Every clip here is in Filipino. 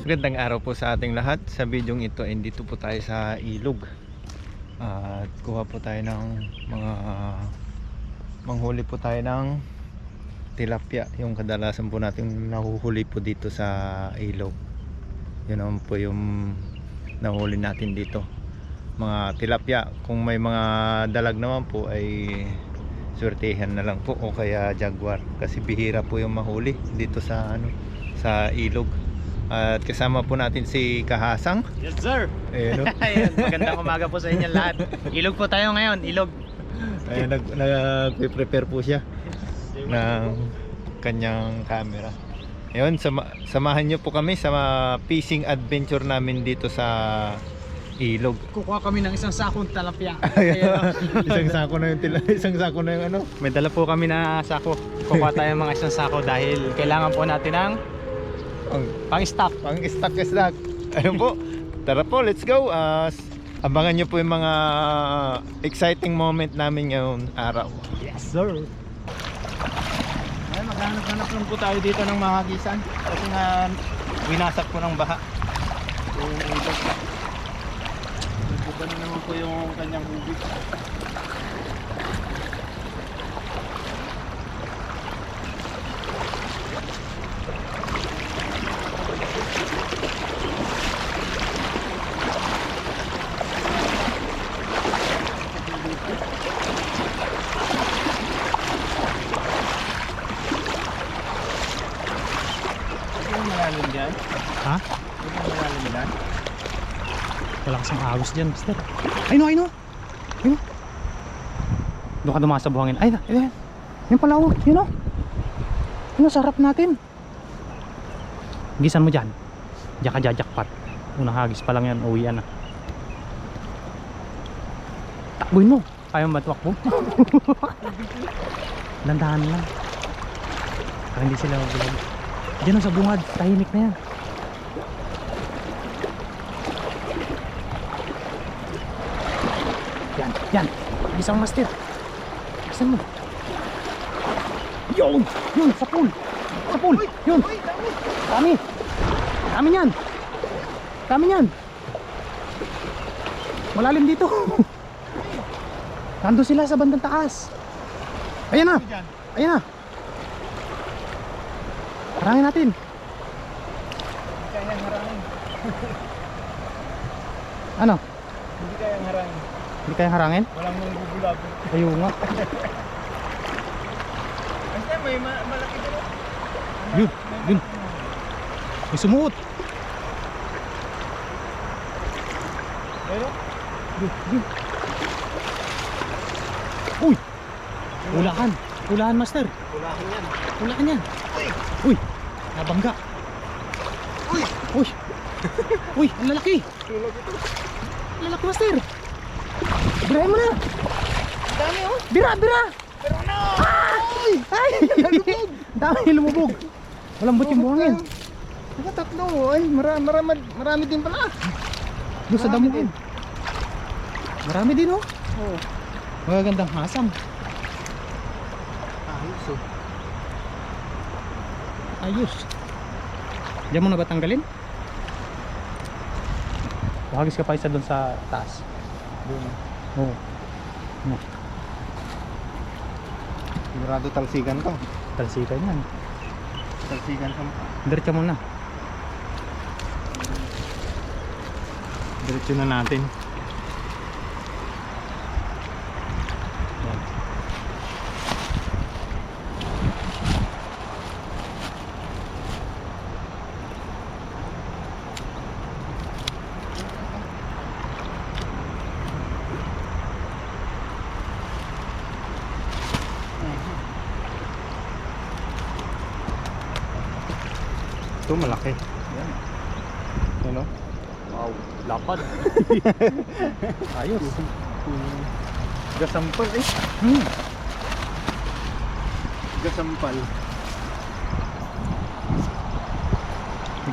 Magandang araw po sa ating lahat. Sa bidyong ito ay dito po tayo sa ilog. At kuha po tayo ng mga manghuli po tayo ng tilapia. Yung kadalasan po natin nahuhuli po dito sa ilog. Yun naman po yung nahuli natin dito. Mga tilapia. Kung may mga dalag naman po ay swertihan na lang po o kaya jaguar. Kasi bihira po yung mahuli dito sa sa ilog. At kasama po natin si Kahasang. Yes sir. Ayun, Ayun, magandang umaga po sa inyo lahat. Ilog po tayo ngayon, ilog. ayun, nag-prepare po siya ng kanyang camera. Ayun, samahan niyo po kami sa fishing adventure namin dito sa ilog. Kukuha kami ng isang sakong talapia. Isang sako na yung ano. May dala po kami na sako. Kukuha tayo ng mga isang sako dahil kailangan po natin ng pang-stock. Pang-stock. Ayun po. Tara po, let's go. Abangan nyo po yung mga exciting moment namin ngayong araw. Yes sir. Ay, maghanap-hanap lang po tayo dito ng mga hagisan kasi nga winasak po ng baha. Nagbuba na naman po yung kanyang ubig. Malalim dyan? Ha? Malalim dyan? Wala kasang agos dyan, mister. Ay no. Doon ka dumasa buhangin. Ay na, ayun. Yan pala oh, yun oh. Yun, sarap natin. Gisan mo dyan. Diyan ka jajakpat. Unang hagis pa lang yan, uwian na. Takbuhin mo. Ayaw matuwak mo. Landahan lang. Para hindi sila magulag. Diyan sa bungad, tahimik na yan. Yan. Isang master. Isan mo. Yun, sa pool. Yun. Dami yan. Malalim dito. Nandun sila sa bandang taas. Ayan na. Harangin natin. Ano? Hindi kayang harangin. Hindi kayang harangin? Walang bubulag. Ayun nga. Kasi may malaki dito. Yun. May sumuot. Pero? Yun. Uy! Ulahan master. Ulahan yan. Uy! Nabangga. Uy! Ang lalaki. Lalaki master. Birahin mo na. Dami oh. Bira. Pero no! Ay! Dami lumubog. Malambot yung buhangin. Tatlo. Ay, marami din pala. Doon sa damo din. Marami din oh. Oo. Magagandang hasang. Ayos. Diyan mo na ba tanggalin? Bahagis ka pa isa doon sa taas. Doon. Oo. Sigurado talsikan to. Talsikan yan. Talsikan sa mukha. Diretso mo na. Diretso na natin. Yan. Ito malaki. Yan. Ano? Wow, lapad. Ayos. Gasampal eh. Gasampal.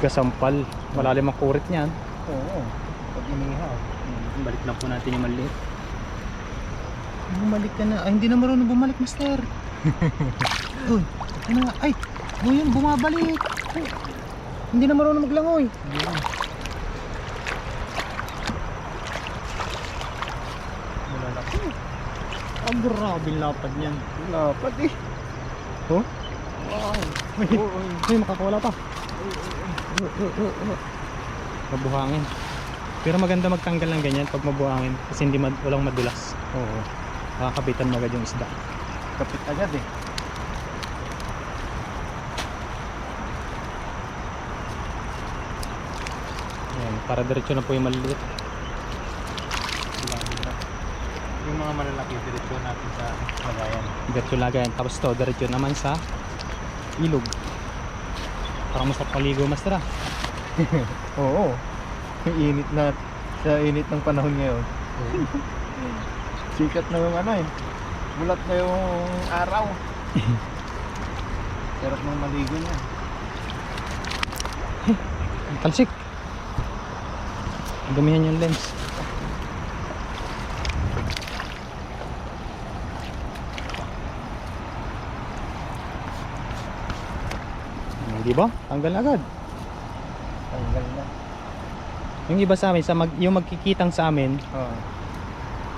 Gasampal. Malalim ang kurit niyan. Oo. Pag inihaw. Balik lang po natin yung maliit. Bumalik ka na. Ay, hindi na marunong bumalik, master. Uy, ano nga? Ay, yun, bumabalik. Hindi na marunong maglangoy. Malalaki. Ang grabe lapad niyan. Lapad eh. Oh? Wow. May makakawala pa. Mabuhangin. Pero maganda magtanggal ng ganyan pag mabuhangin kasi hindi walang madulas. Oo. Nakakabitan mo agad yung isda. Kapit agad eh. Ayan, para diretso na po yung maliliit. Yung mga malalaki diretso natin sa lagayan. Diretso lagayan. Tapos to, diretso naman sa ilog. Parang masarap paligo, master ah. Oo. Yung init na sa init ng panahon ngayon. Sikat na yung ano eh. Bulat na yung araw. Sarap ng maligo niya. Ang talsik. Dumihan yung lens. Di ba? Tanggal agad. Tanggal na. Yung iba sa amin, yung magkikitang sa amin, Oo.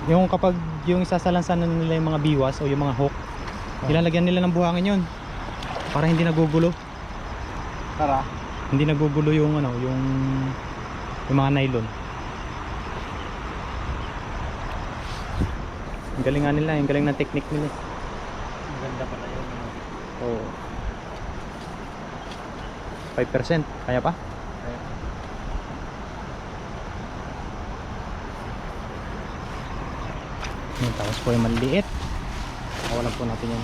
yung kapag yung isasalansan nila yung mga biwas o yung mga hook, ilalagyan nila ng buhangin yun para hindi nagugulo. Tara. Hindi nagugulo yung ano, yung mga nylon. Ang galing nga nila, ang galing ng technique nila. Maganda pala yun. Oo. 5%, kaya pa? Yung tapos po yung maliit. Kawalan po natin yan.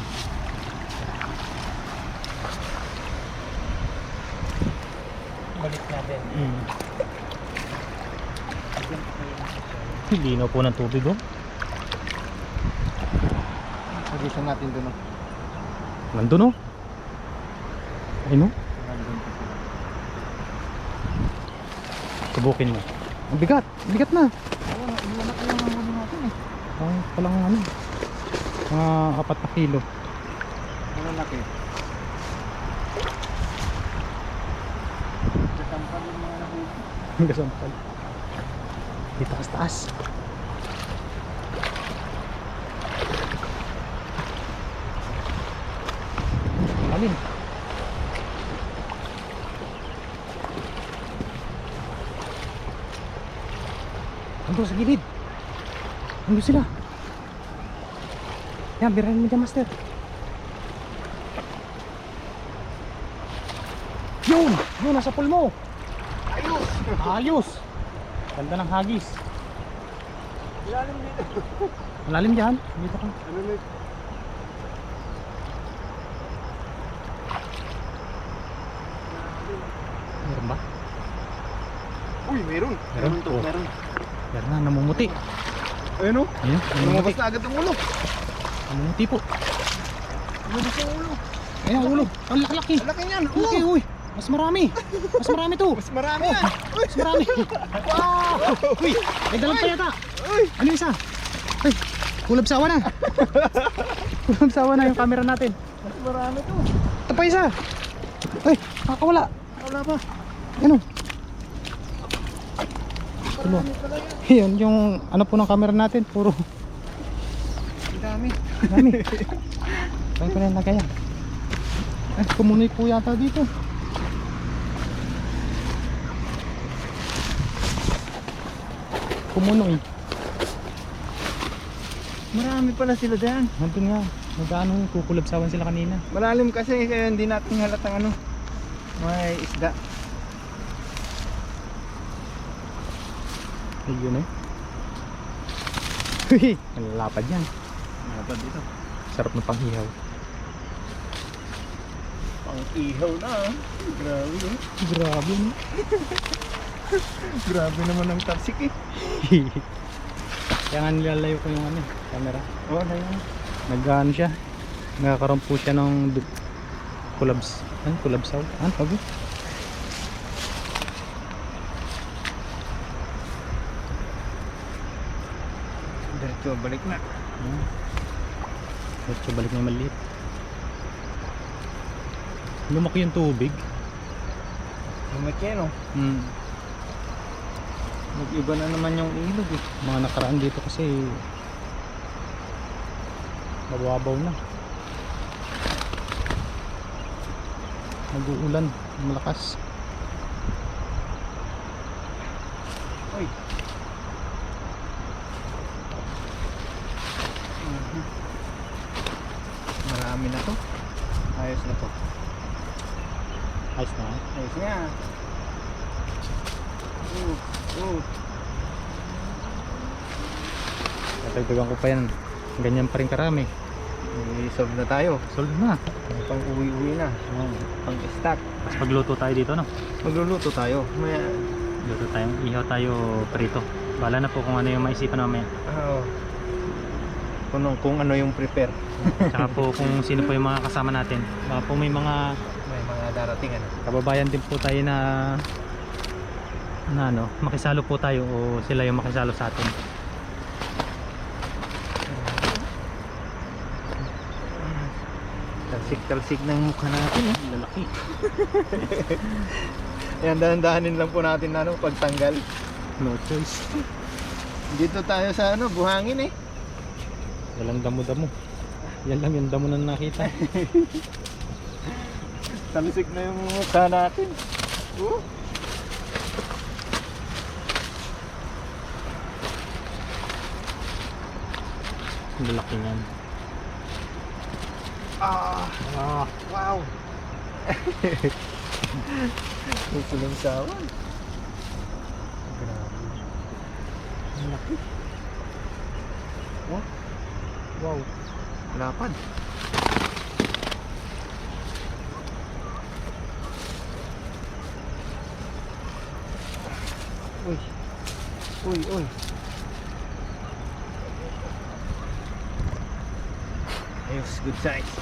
Balik natin. Linaw po ng tubig oh. Sagisan natin doon. Nandun oh. Ayun oh. Subukin mo. Ang bigat. Bigat na. Oo, ilalak yung mga ano natin eh. Ay, palang ano. Mga 4 na kilo. Malalaki. Kasampal yung mga nahuli. Ang kasampal. Dito kas taas. Alin? Ando sa gilid. Ando sila. Yan, birahin mo dyan, master. Yun! Yun, nasa pool mo. Ayos! Ayos! Ganda ng hagis. Ilalim dito. Malalim dyan. Dito ka. Ano na? Meron ba? Uy, meron. Meron? To, Oh. meron. Meron na, namumuti. Ayun o. Ayun, namumuti. Lumabas na agad ang ulo. Namumuti po. Lumabas ang ulo. Ayun ang ulo. Ang laki-laki. Ang laki niyan. Ang laki, uy. Mas marami. Mas marami to. Mas marami yan. Uy, Mas marami. Wow! Uy, may dalang pa yata. uy. Ano yung isa? Ay, kulab sawa na. Kulab sawa na yung camera natin. Mas marami to. Ito pa isa. Ay, nakakawala. Wala pa. Ano? Ano? Marami pala yan. Yun, yung ano po ng camera natin. Puro Ang dami. dami. Saan ko na yung lagayan? Ay, kumunoy po yata dito. Kumunoy. Marami pala sila dyan. Nandun nga. Nagano, kukulabsawan sila kanina. Malalim kasi kaya hindi natin halatang ano. May isda. Ayun eh. Uy, ang lapad yan. Dapat dito. Sarap ng panghihaw. Pang ihaw na. Grabe eh. Grabe no? Grabe naman ang tarsik eh. Kaya nga nilalayo ko yung ano, camera. Oo, na yun. Nag-ano siya. Nagkakaroon po siya ng collabs. Ano? Collabsaw? Ano tawag? Diretso, balik na. Diretso balik na yung maliit. Lumaki yung tubig. Lumaki no? Nag-iba na naman yung ilog eh. Mga nakaraan dito kasi mababaw na. Nag-uulan, malakas. Uy. Marami na to. Ayos na to. Ayos na. Ayos nga. Natagdagan ko pa yan. Ganyan pa rin karami. Solve na tayo. Solve na. Pang uwi-uwi na. Pang stock. Mas magluto tayo dito, no? Magluluto tayo. Maya. Luto tayo. Ihaw tayo prito. Bala na po kung ano yung maisipan namin. Kung ano yung prepare. Tsaka po kung sino po yung mga kasama natin. Baka po may mga May mga darating ano. kababayan din po tayo na ano, makisalo po tayo o sila yung makisalo sa atin. Talsik-talsik ng mukha natin eh. Lalaki. Yan, dahan-dahanin lang po natin na ano, pagtanggal. No choice. Dito tayo sa ano, buhangin eh. Walang damo-damo. Yan lang yung damo na nakita. Talsik na yung mukha natin. Lalaki yan. Wow. Ito lang sawan. Grabe. Ang laki. Wow. Lapad. Uy. Ayos, good size.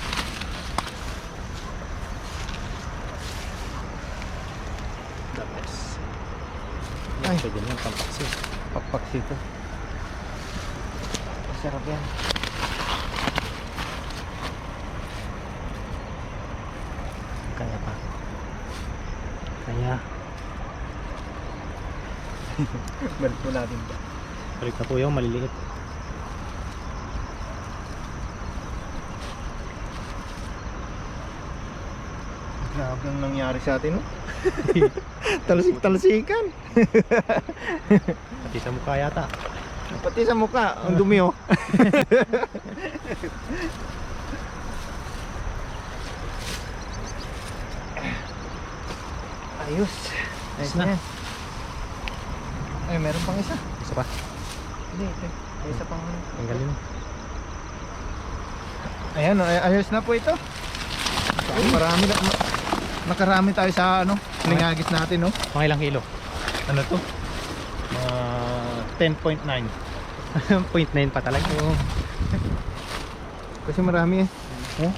The best. Ay. Pwede na yung pampaksi. Pakpaksito. Masarap yan. Kaya pa. Kaya. Balik po natin ba? Balik na po yung maliliit. Grabe ang nangyari sa atin, no? Talsik-talsikan. Pati sa mukha yata. Pati sa mukha, ang dumi, oh. Ayos. Ayos na. Ay, meron pang isa. Isa pa. Hindi, may isa pang ano. Tanggalin mo. Ayan, ayos na po ito. Marami na, nakarami tayo sa ano, nangagis natin, no? Mga ilang kilo? Ano to? 10.9. 0.9 pa talaga. Oo. Kasi marami eh. Oh,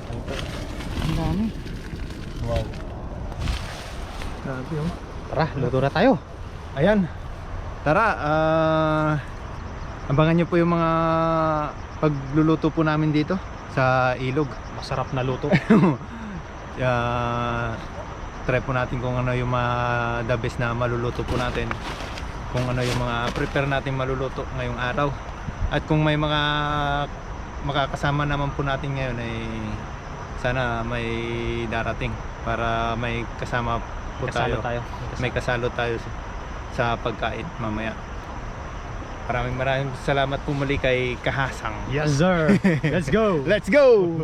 ang dami. Wow. Grabe, oh. Tara, luto na tayo. Ayan. Tara, abangan nyo po yung mga pagluluto po namin dito sa ilog. Masarap na luto. Try po natin kung ano yung mga the best na maluluto po natin, kung ano yung mga prepare natin maluluto ngayong araw, at kung may mga makakasama naman po natin ngayon ay sana may darating para may kasama po Kasalo tayo. May kasalo tayo sa pagkain mamaya. Maraming salamat po muli kay Kahasang. Yes sir. Let's go. Let's go.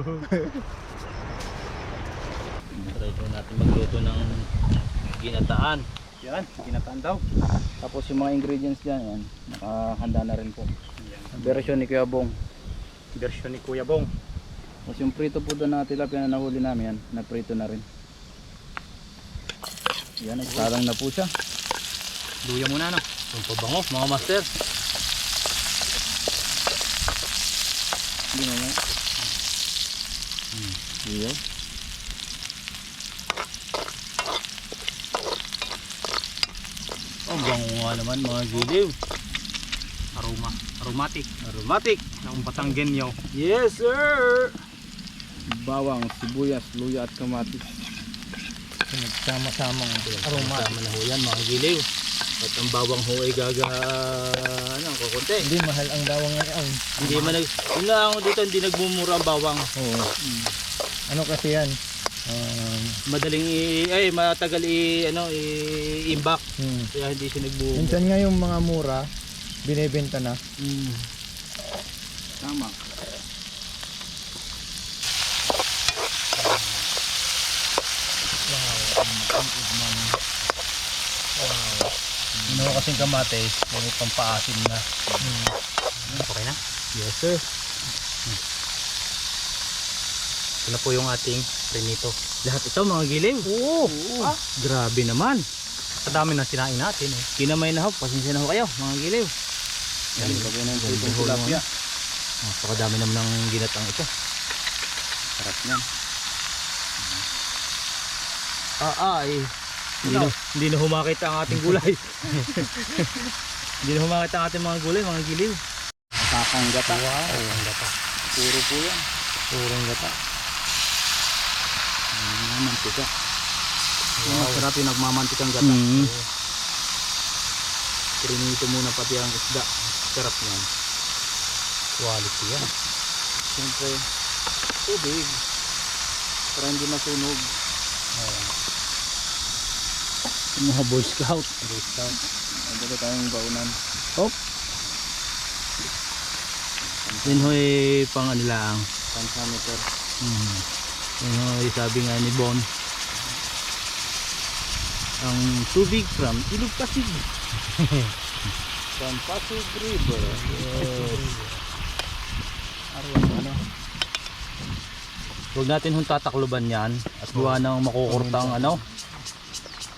Try po natin magluto ng ginataan. Yan, ginataan daw. Tapos yung mga ingredients dyan, yan, nakahanda na rin po. Version ni Kuya Bong. Version ni Kuya Bong. Tapos yung prito po doon na tilapia na nahuli namin, yan, naprito na rin. Yan, nagsalang na po siya. Luya muna no. Ang pabango, mga master. Hindi na yan. Iyo. Ang bango nga naman mga giliw. Aromatic. Aromatic. Ng Batanggenyo. Yes sir. Bawang, sibuyas, luya at kamatis. Nagsama-samang aroma. Tama na ho yan mga giliw. At ang bawang ho ay kukunti. Hindi mahal ang bawang ngayon. Hindi man yun lang ako dito, hindi nagmumura ang bawang. Oo. Ano kasi yan? Madaling matagal i-imbak. Kaya hindi siya nagbuo. Minsan nga yung mga mura, binebenta na. Tama. Ano kasing kamatis, may pampaasim na. Okay na? Yes sir. Ito na po yung ating prinito. Lahat ito mga giliw. Oo! Grabe naman. Sa dami na sinain natin eh. Kinamay na ho, pasensya na ho kayo mga giliw. Yan, lagay na yung tilapia. Napakadami naman ng ginatang ito. Sarap yan. Hindi na humakit ang ating gulay. Hindi na humakit ang ating mga gulay, mga giliw. Kakang gata. Wow, ang gata. Puro po yan. Purong gata. Mantika. Wow. Sarap yung nagmamantikang gata. Prinito muna pati ang isda. Sarap yan. Quality yan. Siyempre, tubig. Para hindi masunog. Mga Boy Scout. Boy Scout. Dito tayong baunan. Hop. Yan ho pang ano lang. Pang-sameter. Yan ho sabi nga ni Bon. Ang tubig from Ilog Pasig. From Pasig River. Ano? Huwag natin hong tatakluban yan at gawa ng makukurtang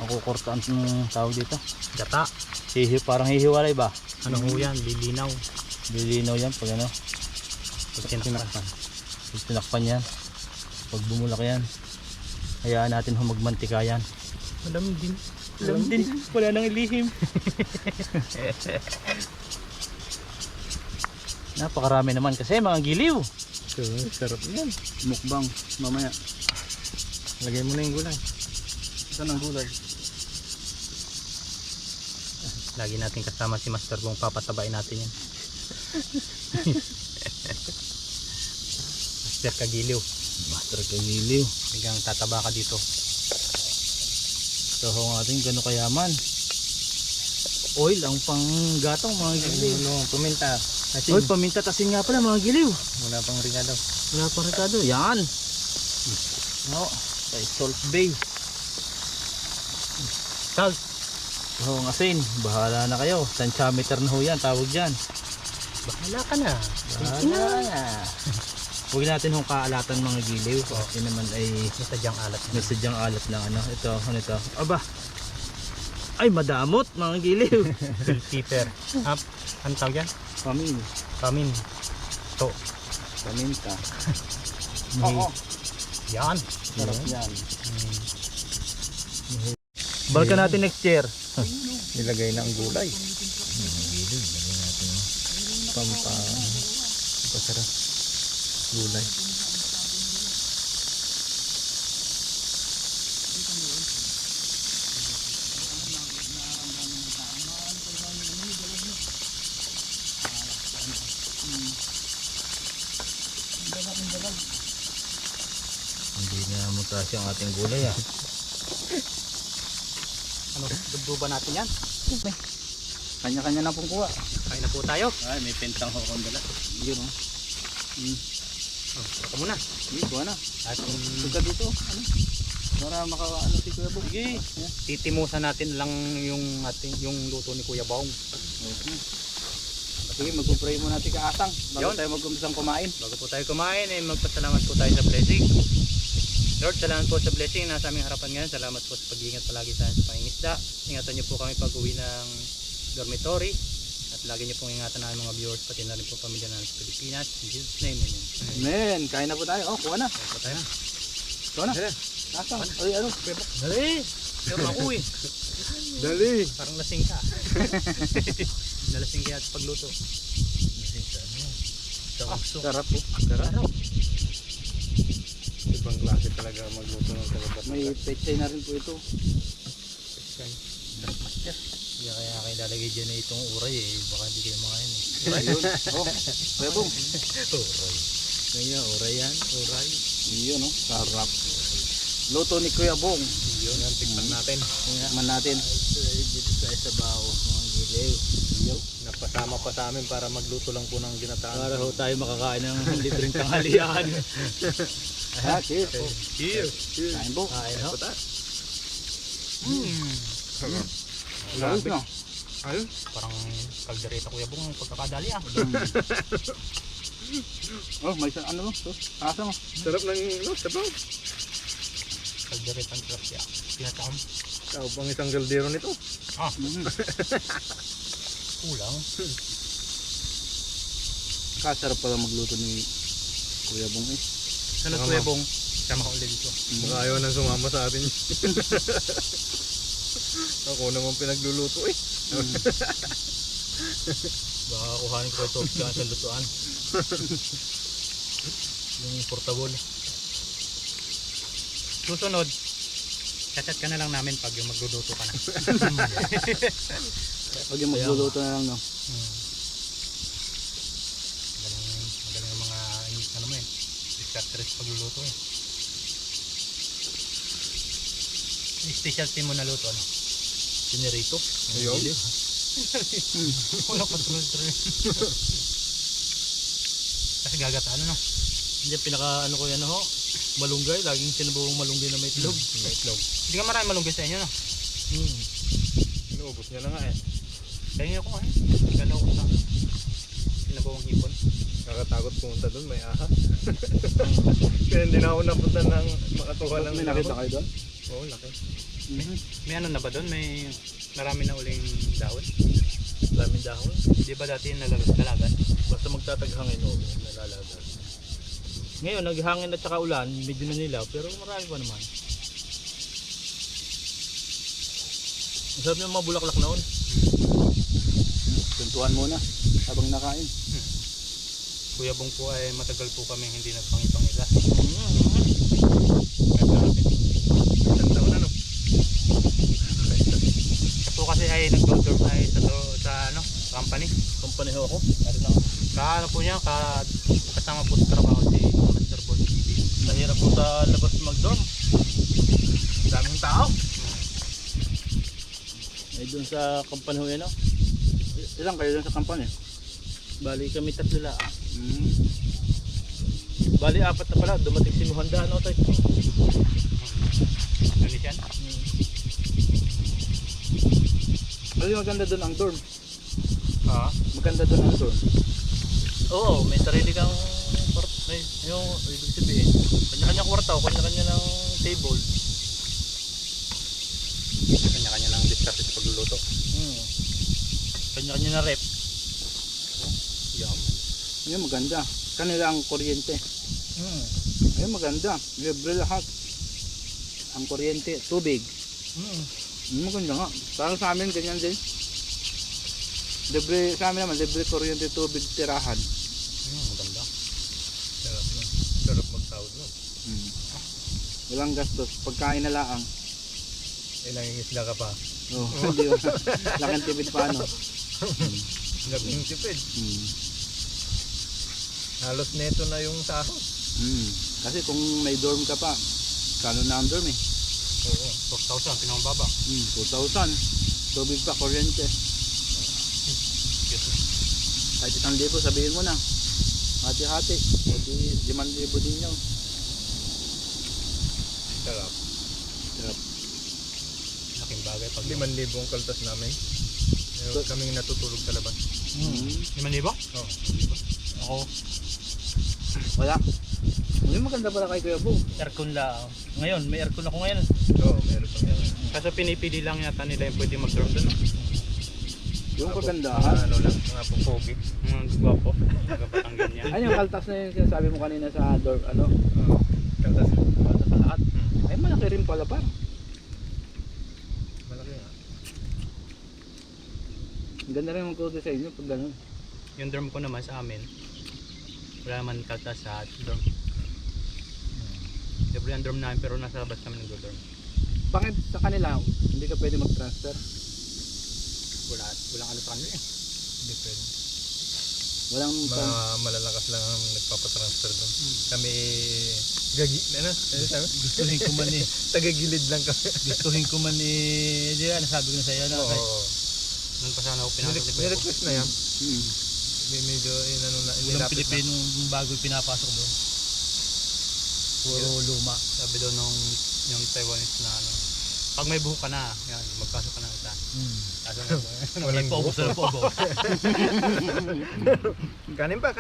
makukurtang tawag dito. Gata. Parang hihiwalay ba? Ano ho yan? Lilinaw. Lilinaw yan pag Pag tinakpan. pag tinakpan yan, pag bumulak yan, hayaan natin ho magmantika yan. Alam din. Alam din, wala nang ilihim. Napakarami naman kasi mga giliw. Sarap yan. Mukbang mamaya. Lagay mo na yung gulay. Saan ang gulay? Lagi natin kasama si Master Bong, papatabain natin yan. Master Kagiliw. Master Kagiliw. Hanggang tataba ka dito. So ang ating gano'ng kayaman. Oil ang panggatong mga giliw. Puminta. Oy, paminta tasin nga pala mga giliw. Wala pang rigado. Wala pang rekado. Yan. No, kay Salt Bay. Salt. So ang asin, bahala na kayo. Tantiameter na ho yan, tawag dyan. Bahala ka na. Bahala na. Huwag natin hong kaalatan mga giliw. Kasi naman ay May sadyang alat. may sadyang alat lang ano. Ito, ano ito? Aba. Ay, madamot mga giliw. Bell pepper. Ano tawag yan? Pamin. Pamin. To. Paminta. Oo. Yan. Sarap yan. Balikan natin next year. Nilagay na ang gulay. Pasarap. Gulay. Hindi na mutasya ang ating gulay ah. Ano? Dubduba natin yan. Kanya-kanya na pong kuha. Kain na po tayo. Ay, may pentang ho akong dala. Yun o. Ito muna. Sige, kuha na. At Suka dito. Ano? Para makaano si Kuya Bong. Sige. titimusan natin lang yung luto ni Kuya Baong. Okay. Sige, magpupray muna natin kaasang bago Yun. tayo mag-umpisang kumain. Bago po tayo kumain, magpasalamat po tayo sa blessing. Lord, salamat po sa blessing na sa aming harapan ngayon. Salamat po sa pag-iingat palagi sa pangingisda. Ingatan niyo po kami pag-uwi ng dormitory. At lagi niyo pong ingatan namin mga viewers, pati na rin po pamilya namin sa Pilipinas. In Jesus' name, amen. Amen. Kain na po tayo. Oh, kuha na. Kaya po tayo na. Kuha na. Asang. Ay, ano? Dali! Pero ako eh. Dali! Parang lasing ka. Nalasing kaya sa pagluto. Sarap po. Ibang klase talaga. taga magluto ng taga May pechay na rin po ito. Master. Kaya kayo lalagay dyan na itong uray eh. Baka hindi kayo makain eh. Ayun. Oh, Kuya Bong. Uray. Ganyan, uray yan. Uray. Yun, no? Sarap. Luto ni Kuya Bong. Yun, yan, tikman natin. Tikman natin. Dito sa sabaw, mga giliw. Napasama pa sa amin para magluto lang po ng ginataan. Para ho tayo makakain ng libreng tanghalian. Ah, cheers. Cheers. Kain po. Kain ho. Ayos na. Ayun. Parang kaldereta Kuya Bong ang pagkakadali ah. Oh, may isang ano mo? Asa mo? Sarap ng sabaw. Kaldereta ang sarap siya. Pinataon. Ikaw pang isang galdero nito. Kulang. Kasarap pala magluto ni Kuya Bong eh. Ano Tama. Kuya Bong? Sama ka ulit dito. Baka ayaw nang sumama sa atin. Ako naman pinagluluto eh. Baka kuhanin ko ito sa lutuan. Yung portable. Susunod, chat ka na lang namin pag yung magluluto ka na. Pag yung magluluto na lang, no? Magaling yung mga ano mo eh. Distractors pagluluto eh. Yung specialty mo na luto ano? Pinirito. Ayun. Wala pa tuloy. Kasi gagataan no? Hindi pinaka ano ko yan ho. Malunggay, laging sinubukong malunggay na may itlog. May itlog. Hindi ka marami malunggay sa inyo no? Inuubos niya na nga eh. Kaya ako eh. Galaw ko sa sinubukong hipon. Nakakatakot pumunta doon, may ahas. Kaya hindi na ako napunta ng makakuha ng May nakita kayo doon? Oo, laki. May ano na ba doon? May marami na uling dahon? Daming dahon. Di ba dati nalalagan? Basta magtataghangin o nalalagan. Ngayon, naghangin at saka ulan, medyo na nilaw, pero marami pa naman. Masarap yung mga bulaklak noon. Tuntuan muna habang nakain. Kuya Bong po ay matagal po kami hindi nagpangipangila. Isang taon na no? Siya po kasi ay nag-dorm ay sa ano, company. Company ho ako. Ka ano po niya, kasama po sa trabaho si Master Boy TV. Nahirap po sa labas mag-dorm. Daming tao. Ay doon sa company ho yan o. Ilang kayo doon sa company? Bali kami 3 lang. Bali 4 na pala. Dumating si Muhanda ano tayo. Ganyan. Bali maganda doon ang dorm. Ha? Maganda doon ang dorm. Oo, may sarili kang may yung ibig sabihin. Kanya-kanya kwarto, kanya-kanya ng table. Kanya-kanya lang discuss sa pagluluto. Kanya-kanya na rep. Yum. Ayun maganda. Kanila ang kuryente. Ayun maganda. Libre lahat. Ang kuryente, tubig. Maganda nga. Parang sa amin ganyan din. Libre, sa amin naman, libre kuryente, tubig, tirahan. Maganda. Sarap no? Sarap magtawag no? Walang gastos. Pagkain na laang. Eh, nangingisda ka pa. Oh, hindi yun. Laking tipid pa ano. Labing tipid. Halos neto na yung sahod. Kasi kung may dorm ka pa, kano na ang dorm eh. Oo. 4,000, pinakababa. 2,000. Tubig pa, kuryente. Kahit 1,000 sabihin mo na. Hati-hati. O di 5,000 din yun. Sarap. Laking bagay pag 5,000 ang kaltas namin. Kaming natutulog sa labas. 5,000? Oo. Ako, Wala. Hindi maganda pala kay Kuya Bong. aircon lang. Ngayon, may aircon ako ngayon. Oo, meron pang yan. Kaso pinipili lang yata nila yung pwede mag-dorm doon. No? Yung Mga kagandahan. ano lang, mga pupogi. Mga gwapo. Mga Batangan yan. Ano yung kaltas na yung sinasabi mo kanina sa dorm, ano? Oo. Kaltas. Kaltas sa lahat. Ay malaki rin pala pa. Malaki nga. Ang ganda rin mag-code sa inyo pag gano'n. Yung dorm ko naman sa amin, wala man kaltas sa dorm. Libre yung dorm namin pero nasa labas kami nag-dorm. Bakit sa kanila, hindi ka pwede mag-transfer? Walang ano sa kanila eh. Hindi pwede. Walang Malalakas lang ang nagpapatransfer doon. Hmm. Kami ano sabi? Gustuhin ko man eh. Tagagilid lang kami. Gustuhin ko man eh. Di ba, nasabi ko na sa iyo na. Oo. Nung pa sana ako pinasok ni Kuya. Nirequest na yan. Hmm. Medyo inano na Walang inilapit na. Pilipino bago pinapasok doon. Puro luma. Sabi doon nung yung Taiwanese na ano. Pag may buhok ka na, yan, magpasok ka na isa. Kaso Walang paubos na po. Kanin pa.